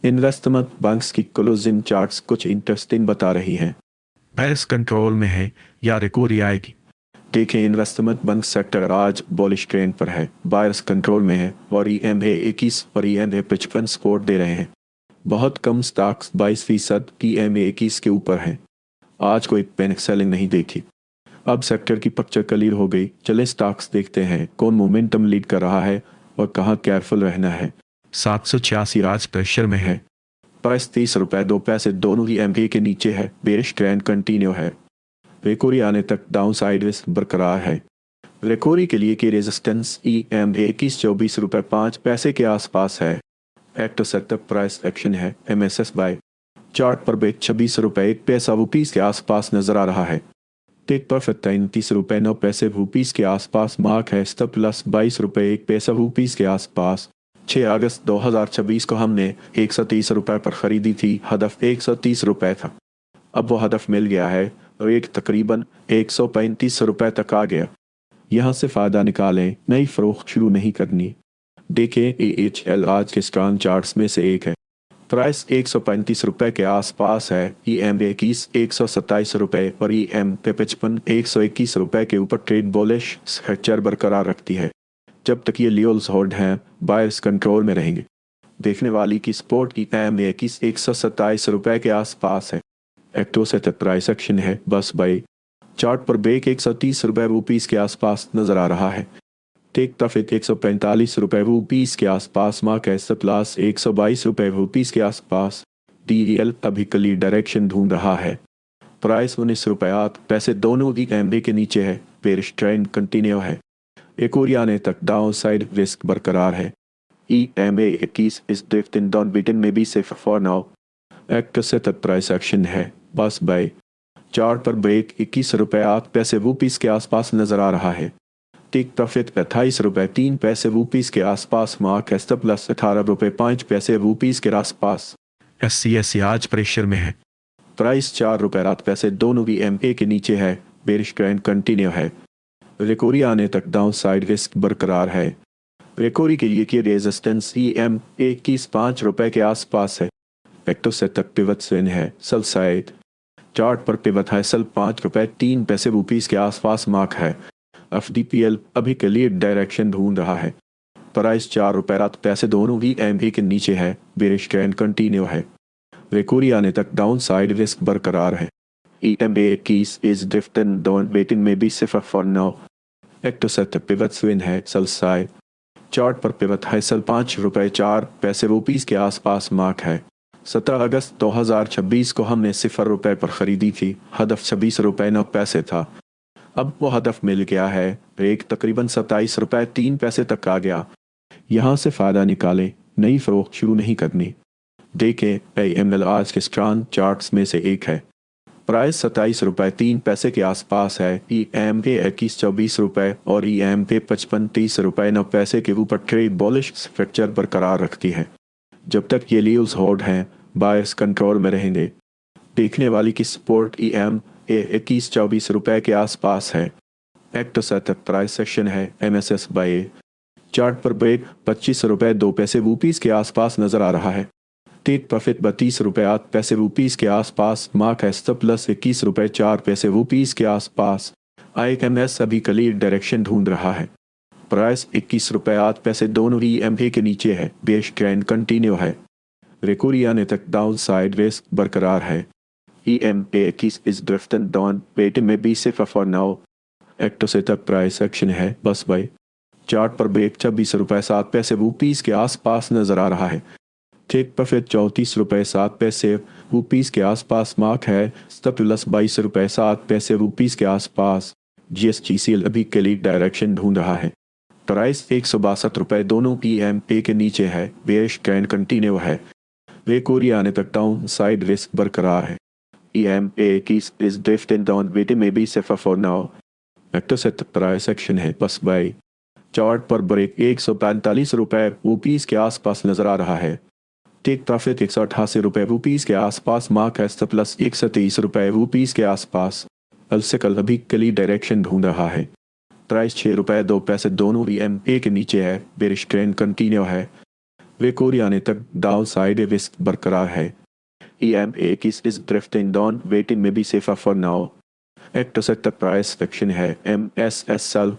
Investment banks की closing charts कुछ interesting बता रही हैं। बायर्स कंट्रोल में है या रिकवरी आएगी? देखें, इन्वेस्टमेंट बैंक सेक्टर आज बुलिश ट्रेंड पर है, बायर्स कंट्रोल में है और ईएमए 21 और ईएमए 55 सपोर्ट दे रहे हैं। बहुत कम स्टॉक्स 22% की ईएमए 21 के ऊपर हैं। आज कोई पैनिक सेलिंग नहीं देखी। अब सेक्टर की पिक्चर क्लियर हो गई। चले स्टॉक्स देखते हैं कौन मोमेंटम लीड कर रहा है और कहाँ केयरफुल रहना है। 786 आज प्रेशर में है। प्राइस 30 रुपए 2 पैसे दोनों ही एमए के नीचे है। बेरिश ट्रेंड कंटिन्यू है। रिकवरी आने तक डाउन साइड रिस्क बरकरार है। रिकवरी के लिए की रेजिस्टेंस ईएमए 21 24 रुपए 5 पैसे के आसपास है। एक्टिव सेक्टर प्राइस एक्शन है। एमएसएस बाय चार्ट पर बेच 26 रुपए 1 पैसा रुपीस के आसपास नजर आ रहा है। टेक प्रॉफिट 33 रुपए 9 पैसे रुपीस के आसपास मार्क है। स्टॉप प्लस 22 रुपए 1 पैसा रुपीस के आसपास। 6 अगस्त 2026 को हमने 130 रुपए पर खरीदी थी। हदफ 130 रुपए था। अब वो हदफ मिल गया है और एक तकरीबन 135 रुपए तक आ गया। यहाँ से फायदा निकालें, नई फरोख्त शुरू नहीं करनी। देखें, AHL आज के स्ट्रॉन्ग चार्ट्स में से एक है। प्राइस 135 रुपए के आसपास है। ईएमए 21 127 रुपए और ईएमए 55 121 रुपए के ऊपर ट्रेड बुलिश स्ट्रक्चर बरकरार रखती है। जब तक ये लेवल्स होल्ड हैं, बायर्स कंट्रोल में रहेंगे। देखने वाली की सपोर्ट की ईएमए 21 127 रुपए के आसपास है। एक्टिव से प्राइस एक्शन है। बस बाई चार्ट पर बेक 130 रुपए रुपीस के आसपास नजर आ रहा है। टेक प्रॉफिट 145 रुपए रुपीस के आसपास मार्क है। प्लस 122 रुपए रुपीस के आसपास। DEL अभी क्लियर डायरेक्शन ढूंढ रहा है। प्राइस 19 रुपए 8 पैसे दोनों भी एमए के नीचे है। बेरिश ट्रेंड कंटिन्यू है। एक और आने तक डाउन साइड रिस्क बरकरार है। ईएमए 21 इस ड्रिफ्टिंग डाउन बीटन में भी सेफ फॉर नाउ। एक्टिव से प्राइस एक्शन है। बस बाय चार्ट पर ब्रेक 21 रुपए 8 पैसे रुपीस के आसपास नजर आ रहा है। टेक प्रॉफिट 28 रुपए 3 पैसे रुपीस के आसपास मार्क है। स्टॉप प्लस 18 रुपए 5 पैसे रुपीस के आसपास। SCSE आज प्रेशर में है। प्राइस 4 रुपए 8 पैसे दोनों भी एमए के नीचे है। बेरिश ट्रेंड कंटिन्यू है। रिकवरी आने तक डाउन साइड रिस्क बरकरार है। रिकवरी के लिए की रेजिस्टेंस ईएमए 21 5 रुपए के आसपास है। एक्टिव से पिवट स्विंग है। सेल साइड चार्ट पर पिवट है। सेल 5 रुपए 3 पैसे रुपीस के आसपास मार्क है। FDPL अभी क्लियर डायरेक्शन ढूंढ रहा है। प्राइस 4 रुपए 8 पैसे दोनों भी एमए के नीचे है। बेरिश ट्रेंड कंटिन्यू है। रिकवरी आने तक डाउन साइड रिस्क बरकरार है। EMA 21 is drifting down waiting में भी सिफर फॉर नाउ। एक्टिव से पिवट स्विंग है। सेल साइड चार्ट पर पिवट है। सेल 5 रुपए 4 पैसे रुपीस के आसपास मार्क है। 17 अगस्त 2026 को हमने 0 रुपए पर खरीदी थी। हदफ 26 रुपए 9 पैसे था। अब वो हदफ मिल गया है। रेक तकरीबन 27 रुपए 3 पैसे तक आ गया। यहाँ से फायदा निकालें, नई फरोख्त शुरू नहीं करनी। देखें, AML आज के स्ट्रॉन्ग चार्ट्स में से एक है। प्राइस 27 रुपए 3 पैसे के आसपास है। ईएमए 21 24 रुपए और ईएमए 55 30 रुपए 9 पैसे के ऊपर ट्रेड बुलिश स्ट्रक्चर बरकरार रखती है। जब तक ये लेवल्स होल्ड हैं, बायर्स कंट्रोल में रहेंगे। देखने वाली की सपोर्ट ईएमए 21 24 रुपए के आसपास है। एक्टिव सेटअप प्राइस सेक्शन है। MSS बाय चार्ट पर ब्रेक 25 रुपए 2 पैसे रुपीस के आसपास नजर आ रहा है। टेक प्रॉफिट 32 रुपए 8 पैसे रुपीस के आसपास मार्क है। स्टॉप प्लस 21 रुपए 4 पैसे रुपीस के आसपास। IMS अभी क्लियर डायरेक्शन ढूंढ रहा है। प्राइस 21 रुपए 8 पैसे दोनों ही एमए के नीचे है। बेरिश ट्रेंड कंटिन्यू है। रिकवरी आने तक डाउन साइड रिस्क बरकरार है। EMA 21 is drifting down waiting में भी सिफर फॉर नाउ। एक्टिव से प्राइस एक्शन है। बस बाय चार्ट पर ब्रेक 26 रुपए 7 पैसे रुपीस के आसपास नजर आ रहा है। टेक प्रॉफिट 34 रुपए 7 पैसे रुपीस के आसपास मार्क है। स्टॉप प्लस 22 रुपए 7 पैसे रुपीस के आसपास। GSGCL अभी क्लियर डायरेक्शन ढूंढ रहा है। प्राइस 162 रुपए दोनों ईएमए के नीचे है। बेरिश ट्रेंड कंटिन्यू है। रिकवरी आने तक डाउन साइड रिस्क बरकरार है। EMA 21 is drifting down waiting में भी सिफर फॉर नाउ। एक्टिव से प्राइस एक्शन है। बस बाय चार्ट पर ब्रेक 145 रुपए रुपीस के आसपास नजर आ रहा है। टेक प्रॉफिट 188 रुपए रुपीस के आसपास मार्क है। प्लस 130 रुपए रुपीस के आसपास। कल से कल अभी क्लियर डायरेक्शन ढूंढ रहा है। प्राइस 6 रुपए 2 पैसे दोनों ईएमए के नीचे है। बेरिश ट्रेंड कंटिन्यू है। रिकवरी आने तक डाउन साइड रिस्क बरकरार है। EMA की इज ड्रिफ्टिंग डाउन, वेटिंग में भी safer for now. Act setup price section है MSSL।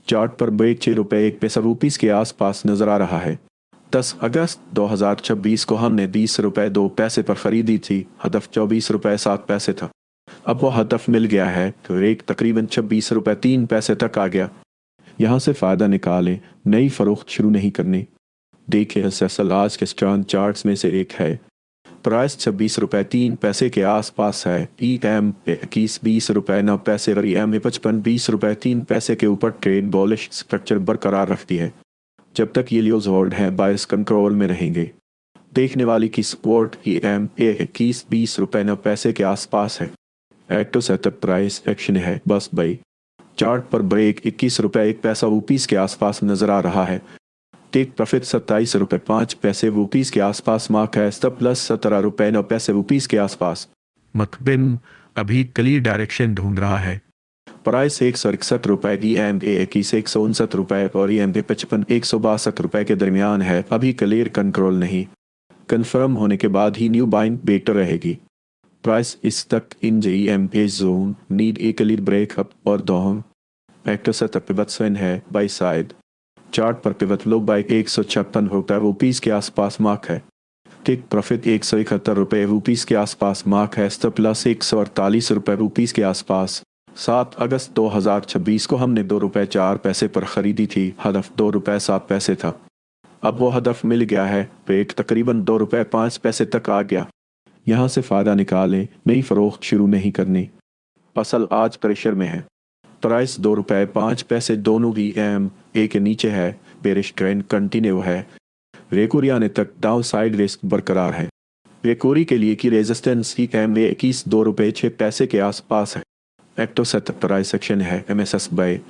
चार्ट पर ब्रेक ₹6.01 के आसपास नजर आ रहा है। 10 अगस्त 2026 को हमने ₹20.02 पर खरीदी थी। हदफ ₹24.07 था। अब वो हदफ मिल गया है तो रेट तकरीबन ₹26.03 तक आ गया। यहाँ से फ़ायदा निकालें, नई फरोख्त शुरू नहीं करनी। देखिए SSL आज के स्ट्रॉन्ग चार्ट्स में से एक है। प्राइस ₹26.03 के आसपास है। EM 21.20 और EM 55.20 के ऊपर ट्रेड बॉलिश स्ट्रक्चर बरकरार रखती है। जब तक ये लियोज होल्ड है बायर्स कंट्रोल में रहेंगे। देखने वाली की सपोर्ट EM 21.20 के आसपास है। एक्टिव सेटअप प्राइस एक्शन है बस बाई। चार्ट पर ब्रेक ₹21.01 के आसपास नजर आ रहा है। टेक प्रॉफिट ₹27.05 के आसपास मार्क है। स्टॉप प्लस ₹17.09 के आसपास। मतबिन अभी क्लियर डायरेक्शन ढूंढ रहा है। प्राइस ₹161, EM 159 और EM 55 ₹162 के दरमियान है। अभी क्लियर कंट्रोल नहीं। कंफर्म होने के बाद ही न्यू बाइंग बेटर रहेगी। प्राइस इस तक इन EM zone need a clear breakup और दोहम। एक्टर सेटअप पिवट स्विंग है बाई साइड। चार्ट पर पिवट लो बाई ₹156 के आसपास मार्क है। टेक प्रॉफिट ₹171 के आसपास मार्क है। स्टॉप प्लस ₹148 के आसपास। 7 अगस्त 2026 को हमने ₹2.04 पर खरीदी थी। हदफ ₹2.07 था। अब वो हदफ मिल गया है। रेट तकरीबन ₹2.05 तक आ गया। यहाँ से फ़ायदा निकालें, नई फरोख्त शुरू नहीं करनी। असल आज प्रेशर में है। प्राइस ₹2.05 दोनों EMA के नीचे है। बेरिश ट्रेंड कंटिन्यू है। रेकोरी आने तक डाउन साइड रिस्क बरकरार है। रेकोरी के लिए की रेजिस्टेंस EMA ₹2.06 के आसपास है। एक्टिव सेटअप प्राइस सेक्शन है MSS बाय।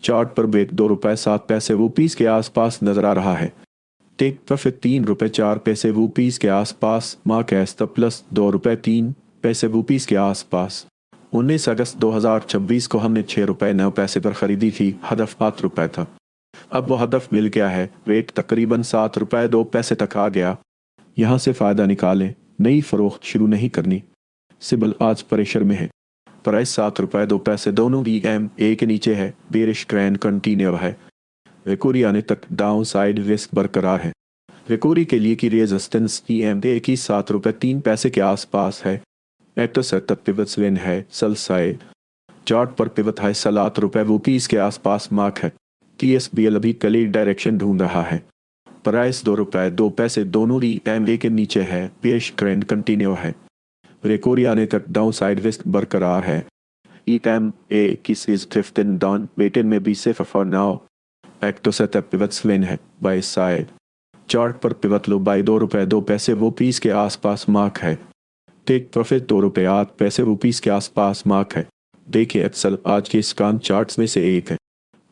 चार्ट पर ब्रेक ₹2.07 के आसपास नजर आ रहा है। टेक प्रॉफिट ₹3.04 के आसपास मार्क है। स्टॉप प्लस ₹2.03 के आसपास। 19 अगस्त 2026 को हमने ₹6.09 पर खरीदी थी। हदफ ₹5 था। अब वो हदफ मिल गया है। रेट तकरीबन ₹7.02 तक आ गया। यहाँ से फ़ायदा निकालें, नई फरोख्त शुरू नहीं करनी। सिबल आज प्रेशर में है। प्राइस ₹7.02 दोनों EMA के नीचे है। बेरिश ट्रेंड कंटिन्यू है। रिकवरी आने तक डाउन साइड रिस्क बरकरार है। रिकवरी के लिए की रेजिस्टेंस EMA की ₹7.03 के आसपास है। एक्टर सेटअप पिवट स्विंग है सेल साइड। चार्ट पर पिवट हाई ₹7 के आसपास मार्क है। TSBL अभी क्लियर डायरेक्शन ढूंढ रहा है। प्राइस ₹2.02 दोनों EMA के नीचे है। बेरिश ट्रेंड कंटिन्यू है। रिकवरी आने तक डाउन साइड रिस्क बरकरार है। EMA की सीज ड्रिफ्टिंग डाउन, वेटेड में भी safer for now. Active setup pivot swing है बाय साइड। चार्ट पर पिवट लो बाय ₹2.02 के आसपास मार्क है। टेक प्रॉफिट ₹2.08 के आसपास मार्क है। देखिए एक्सल आज के स्ट्रॉन्ग चार्ट्स में से एक है।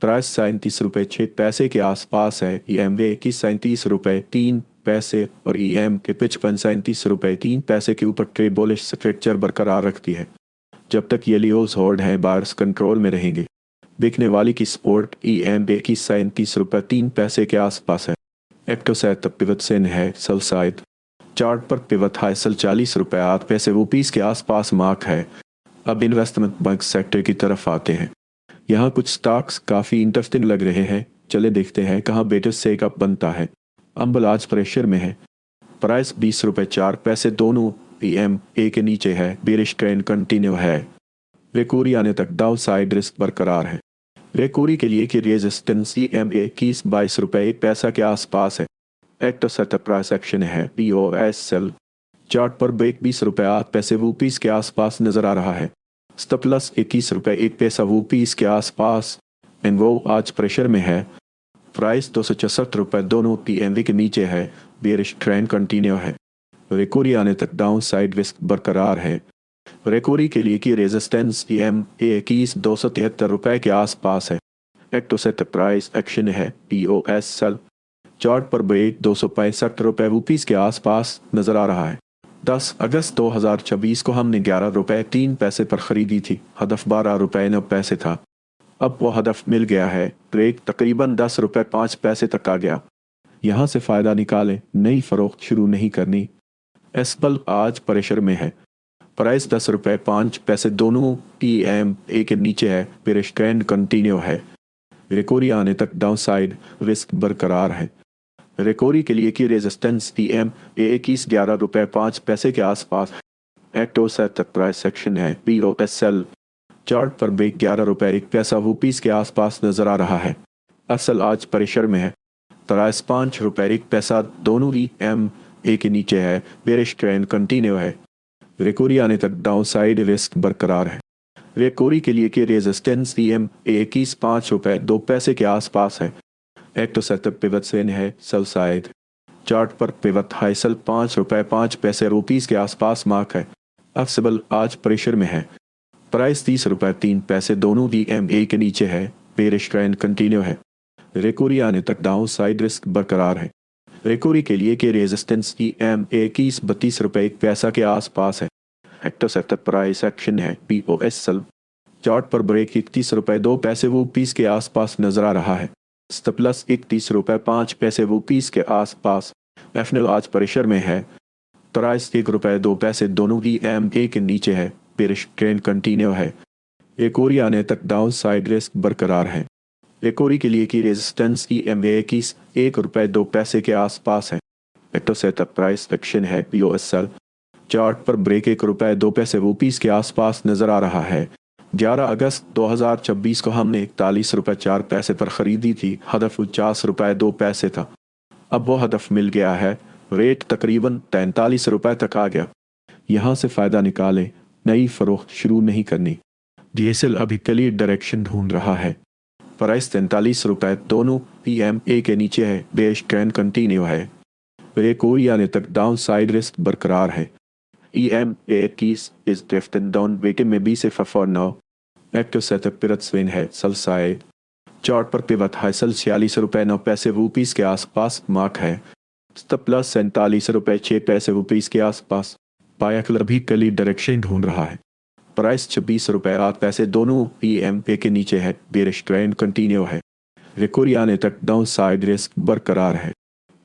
प्राइस ₹37.06 के आसपास है। EMA की ₹37.03 और EM के 55.37 के ऊपर ट्रेड बॉलिश स्ट्रक्चर बरकरार रखती है। जब तक ये लियोज होल्ड है बायर्स कंट्रोल में रहेंगे। बिकने वाली की सपोर्ट EMA की ₹37.03 के आसपास है। एक्टिव सेटअप पिवट स्विंग है सेल साइड। चार्ट पर पिवट हाई ₹40.08 के आसपास मार्क है। अब इन्वेस्टमेंट बैंक सेक्टर की तरफ आते हैं। यहाँ कुछ स्टॉक्स काफ़ी इंटरेस्टिंग लग रहे हैं। चले देखते हैं कहाँ बेटर सेक अप बनता है। अंबल आज प्रेशर में है। प्राइस ₹20.04 दोनों EMA के नीचे है। बेरिश ट्रेंड कंटिन्यू है। रिकवरी आने तक डाउन साइड रिस्क बरकरार है। रिकवरी के लिए की रेजिस्टेंस EMA की ₹22.01 के आसपास है। एक्टिव सेटअप प्राइस एक्शन है POSL। चार्ट पर ब्रेक ₹20.08 के आसपास नजर आ रहा है। स्टॉप प्लस ₹21.01 के आसपास। एनवो आज प्रेशर में है। प्राइस ₹264 दोनों EMA के नीचे है। बेरिश ट्रेंड कंटिन्यू है। रिकवरी आने तक डाउन साइड रिस्क बरकरार है। रिकवरी के लिए की रेजिस्टेंस EMA की ₹273 के आसपास है। एक्टिव सेटअप प्राइस एक्शन है POSL। चार्ट पर ब्रेक ₹265 के आसपास नजर आ रहा है। 10 अगस्त 2026 को हमने ₹11.03 पर खरीदी थी। हदफ ₹12.09 था। अब वो हदफ मिल गया है। ब्रेक तकरीबन ₹10.05 तक आ गया। यहाँ से फायदा निकालें, नई फरोख्त शुरू नहीं करनी। एसपल आज प्रेशर में है, प्राइस 10 रुपये 5 पैसे दोनों EMA के नीचे है, बेरिश ट्रेंड कंटिन्यू है। रिकवरी आने तक डाउनसाइड रिस्क बरकरार है। रिकवरी के लिए की रेजिस्टेंस EMA 11 रुपये 5 पैसे के आसपास है। एक्टोसा तक प्राइस सेक्शन है। POSL चार्ट पर ब्रेक 11 रुपये 1 पैसा रुपीस के आसपास नजर आ रहा है। असल आज प्रेशर में है, प्राइस 5 रुपये 1 पैसा दोनों EMA के नीचे है, बेरिश ट्रेंड कंटिन्यू है। रिकवरी आने तक डाउनसाइड रिस्क बरकरार है। रिकवरी के लिए की रेजिस्टेंस EMA 5 रुपये 2 पैसे के आसपास है। एक्टोसा तक पिवट सेन है, सेल साइड चार्ट पर पिवट हाइसल 5 रुपये 5 पैसे रुपीस के आसपास मार्क है। अफसबल आज प्रेशर में है, प्राइस 30 रुपये 3 पैसे दोनों EMA के नीचे है, बेरिश ट्रेंड कंटिन्यू है। रिकवरी आने तक डाउनसाइड रिस्क बरकरार है। रिकवरी के लिए के रेजिस्टेंस EMA 32 रुपये 1 पैसा के आसपास है। एक्टोसा तक प्राइस एक्शन है। POSL चार्ट पर ब्रेक 31 रुपये 2 पैसे रुपीस के आसपास नजर आ रहा है। प्लस 31 रुपये 5 पैसे रुपीस के आसपास। एफनल आज प्रेशर में है, प्राइस 1 रुपये 2 पैसे दोनों EMA के नीचे है, बेरिश ट्रेंड कंटिन्यू है। रिकवरी आने तक डाउन साइड रिस्क बरकरार है। रिकवरी के लिए की रेजिस्टेंस EMA 1 रुपये 2 पैसे के आसपास है। एक्टोसा तक प्राइस एक्शन है। POSL चार्ट पर ब्रेक 1 रुपये 2 पैसे रुपीस के आसपास नजर आ रहा है। 11 अगस्त 2026 को हमने 41 रुपये 4 पैसे पर खरीदी थी, हदफ 50 रुपये 2 पैसे था। अब वो हदफ मिल गया है, रेट तकरीबन 43 रुपये तक आ गया। यहाँ से फ़ायदा निकालें, नई फरोख्त शुरू नहीं करनी। DSL अभी क्लियर डायरेक्शन ढूंढ रहा है, प्राइस 43 रुपये दोनों EMA के नीचे है, बेरिश ट्रेंड कंटिन्यू है। रिकवरी आने तक डाउन साइड रिस्क बरकरार है। EMA is drifting down, waiting में B से फॉर नाउ। एक्टोसा तक पिवट स्विंग है, सेल साइड चार्ट पर पिवट हाइसल 46 रुपये 9 पैसे रुपीस के आसपास मार्क है। प्लस 47 रुपये 6 पैसे रुपीस के आसपास। पायाकलर भी क्लियर डायरेक्शन ढूंढ रहा है, प्राइस 26 रुपये 8 पैसे दोनों EMA के नीचे है, बेरिश ट्रेंड कंटिन्यू है। रिकवरी आने तक डाउन साइड रिस्क बरकरार है।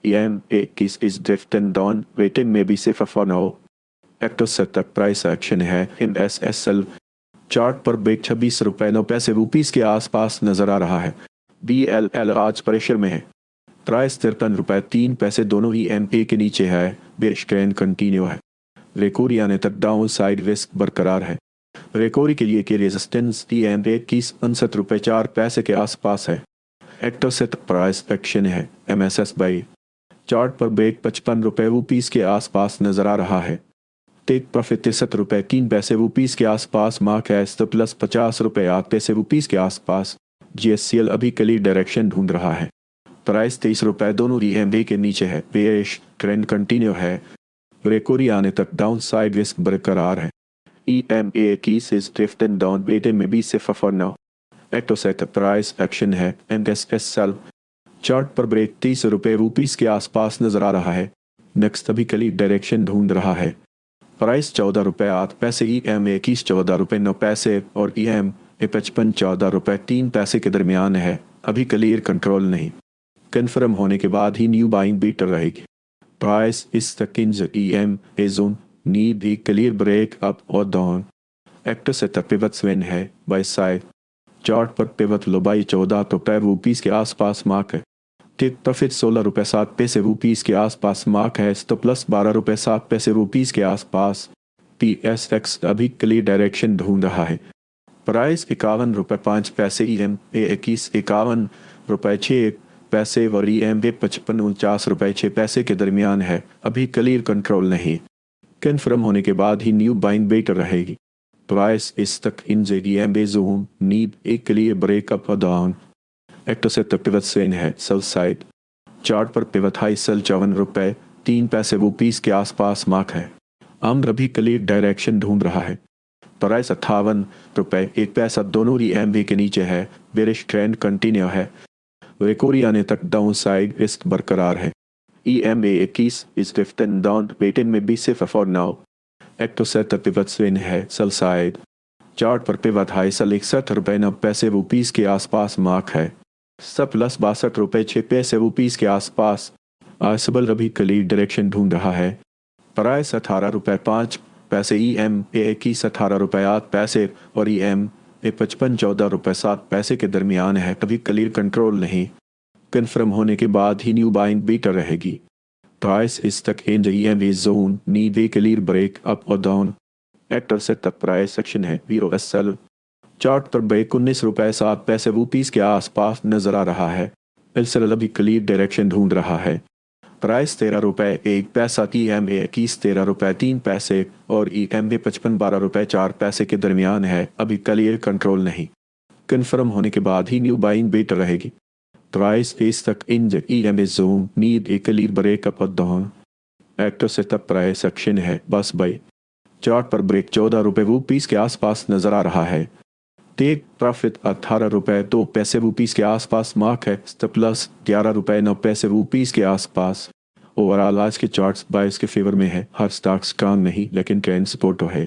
EMA is drifting down, waiting में B से फॉर नाउ। एक्टोसा तक प्राइस एक्शन है। MSSL चार्ट पर ब्रेक 26 रुपये 9 पैसे रुपीस के आसपास नजर आ रहा है। BLL आज प्रेशर में है, प्राइस 53 रुपये 3 पैसे दोनों EMA के नीचे है, बेरिश ट्रेंड कंटिन्यू है। रिकवरी आने तक डाउन साइड रिस्क बरकरार है। रिकवरी के लिए की रेजिस्टेंस EMA 69 रुपये 4 पैसे के आसपास है। एक्टोसा तक प्राइस एक्शन है। MSSL चार्ट पर ब्रेक 55 रुपये रुपीस के आसपास नजर आ रहा है। टेक प्रॉफिट 63 रुपये 3 पैसे रुपीस के आसपास मार्क है, प्लस 50 रुपये 8 पैसे रुपीस के आसपास। GSCL अभी क्लियर डायरेक्शन ढूंढ रहा है, प्राइस 23 रुपये दोनों EMA के नीचे है, बेरिश ट्रेंड कंटिन्यू है। रिकवरी आने तक डाउन साइड रिस्क बरकरार है। EMA is drifting down, waiting में B से फॉर नाउ। एक्टोसा तक प्राइस एक्शन है। MSSL चार्ट पर ब्रेक 30 रुपये रुपीस के आसपास नजर आ रहा है। नेक्स्ट अभी क्लियर डायरेक्शन ढूंढ रहा है, प्राइस 14 रुपये 8 पैसे EMA 14 रुपये 9 पैसे और EMA 55 14 रुपये 3 पैसे के दरमियान है। अभी क्लियर कंट्रोल नहीं, कन्फर्म होने के बाद ही न्यू बाइंग बीटर रहेगी। प्राइस इस तक EMA जोन नीड भी क्लियर ब्रेक अप और डाउन। एक्टोसा तक पिवट स्विंग है, बाय साइड चार्ट पर पिवट लो बाई 14 रुपीस के आसपास मार्क है। टेक प्रॉफिट 16 रुपये 7 पैसे रुपीस के आसपास मार्क है, प्लस 12 रुपये 7 पैसे रुपीस के आसपास। PSX अभी क्लियर डायरेक्शन ढूंढ रहा है, प्राइस 51 रुपये 5 पैसे EMA 51 रुपये 6 पैसे और EMA 55 49 रुपये 6 पैसे के दरमियान है। अभी क्लियर कंट्रोल नहीं, कन्फर्म होने के बाद ही न्यू बाइंग बेटर रहेगी। प्राइस इस तक EMA जोन नीड एक क्लियर ब्रेकअप और डाउन। एक्टोसा तक पिवट स्विंग है, सेल साइड चार्ट पर पिवट हाई सेल 54 रुपये 3 पैसे रुपीस के आसपास मार्क है। आम अभी क्लियर डायरेक्शन ढूंढ रहा है, प्राइस 58 रुपये 1 पैसा दोनों EMA के नीचे है, बेरिश ट्रेंड कंटिन्यू है। रिकवरी आने तक डाउन साइड रिस्क बरकरार है। EMA is drifting down, waiting में B से फॉर नाउ। एक्टोसा तक पिवट स्विंग है, सेल साइड चार्ट पर पिवट हाई सेल 61 रुपये 9 पैसे रुपीस के आसपास मार्क है, प्लस 62 रुपये 6 पैसे रुपीस के आसपास। आसबल अभी क्लियर डायरेक्शन ढूंढ रहा है। प्राइस 18 रुपये 5 पैसे, EMA 21 18 रुपये 8 पैसे और EMA 55 14 रुपये 7 पैसे के दरमियान है। कभी क्लियर कंट्रोल नहीं, कन्फर्म होने के बाद ही न्यू बाइंग बेटर रहेगी। प्राइस इस तक in EMA zone, need a clear break up और डाउन। एक्टर से तक प्राइस सेक्शन है VOSL। चार्ट पर ब्रेक 19 रुपये 7 पैसे ₹20 के आसपास नजर आ रहा है। एलसेल अभी क्लियर डायरेक्शन ढूंढ रहा है। प्राइस 13 रुपये 1 पैसा, EMA 21 13 रुपये 3 पैसे और EMA 55 12 रुपये 4 पैसे के दरमियान है। अभी क्लियर कंट्रोल नहीं, कन्फर्म होने के बाद ही न्यू बाइंग बेटर रहेगी। प्राइस इस तक in EMA zone, need a clear break up और डाउन। एक्टर से तक प्राइस सेक्शन है बस बाई। चार्ट पर ब्रेक 14 रुपये 20 के आसपास नजर आ रहा है। टेक प्रॉफिट 18 रुपये 2 पैसे ₹20 के आसपास मार्क है। प्लस 11 रुपये 9 पैसे ₹20 के आसपास। ओवरऑल आज के चार्ट्स बाइस के फेवर में है। हर स्टॉक स्ट्रांग नहीं, लेकिन ट्रेंड सपोर्ट है।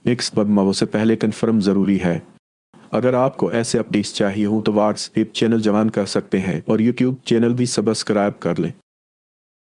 नेक्स्ट बदमावों से पहले कंफर्म जरूरी है। अगर आपको ऐसे अपडेट्स चाहिए हो तो व्हाट्सएप चैनल ज्वाइन कर सकते हैं और यूट्यूब चैनल भी सब्सक्राइब कर लें।